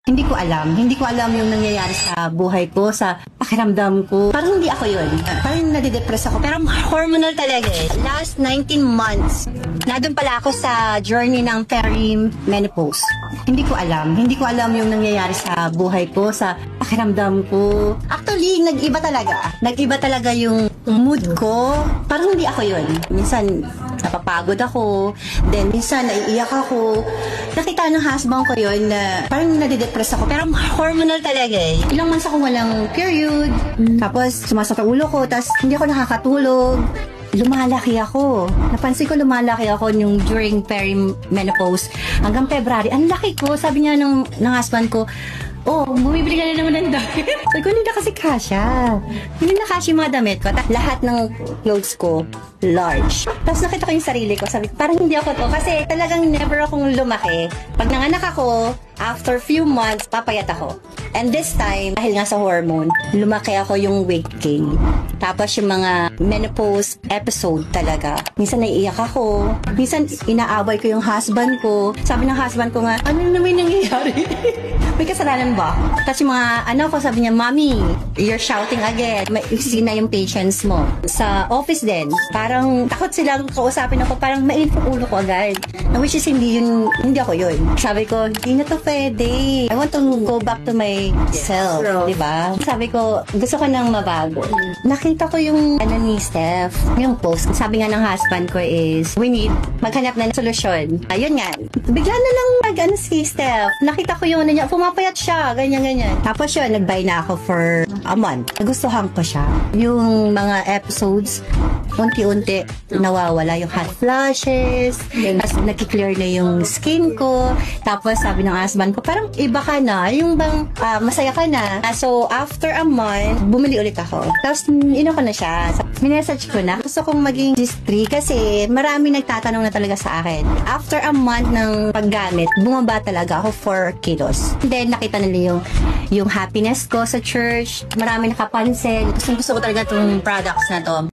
Hindi ko alam. Hindi ko alam yung nangyayari sa buhay ko, sa pakiramdam ko. Parang hindi ako yun. Parang nadidepress ako. Pero hormonal talaga eh. Last 19 months, nandun pala ako sa journey ng perimenopause. Hindi ko alam. Hindi ko alam yung nangyayari sa buhay ko, sa pakiramdam ko. Actually, nag-iba talaga. Nag-iba talaga yung mood ko. Parang hindi ako yun. Minsan, napapagod ako. Then, minsan, naiiyak ako. Nakita ng husband ko yun na parang nadidepress ako. Pero hormonal talaga eh. Ilang months ako walang period. Tapos, sumasakit ang ulo ko. Tapos, hindi ako nakakatulog. Lumalaki ako. Napansin ko lumalaki ako yung during perimenopause. Hanggang February, ang laki ko. Sabi niya ng husband ko, oh, bumibili ka na naman ng damit. Sabi ko, hindi na kasi kasya. Hindi na kasya yung mga damit ko. Lahat ng clothes ko, large. Tapos nakita ko yung sarili ko. Sabi ko, parang hindi ako to. Kasi talagang never akong lumaki. Pag nanganak ako, after few months, papayat ako. And this time, dahil nga sa hormone, lumaki ako yung weight gain. Tapos yung mga menopause episode talaga. Minsan naiiyak ako. Minsan inaaway ko yung husband ko. Sabi ng husband ko nga, ano naman nangyayari? May kasalanan ba? Tapos yung mga ko, sabi niya, Mommy, you're shouting again. Sina yung patience mo. Sa office din, parang takot silang kausapin ako. Parang mainit yung ulo ko agad. Na which is hindi ako yun. Sabi ko, hindi na to pwede. I want to go back to my self. Diba? Sabi ko, gusto ko nang mabago. Nakita ko yung ni Steph, yung post. Sabi nga ng husband ko is, we need maghanap na ng solusyon. Ayun nga. Bigla na lang si Steph. Nakita ko yung niya, pumapayat siya, ganyan. Tapos yun, nag-buy na ako for a month. Nagustuhan ko siya. Yung mga episodes, unti-unti nawawala yung hot flashes, tapos nakiklear na yung skin ko. Tapos sabi ng husband ko, parang iba ka na, yung bang masaya ka na. So after a month, bumili ulit ako. Tapos ko na siya. Minessage ko na. Gusto kong maging history kasi marami nagtatanong na talaga sa akin. After a month ng paggamit, bumaba talaga ako 4 kilos. Then nakita nila yung happiness ko sa church. Marami nakapansin. Gusto ko talaga itong products na to.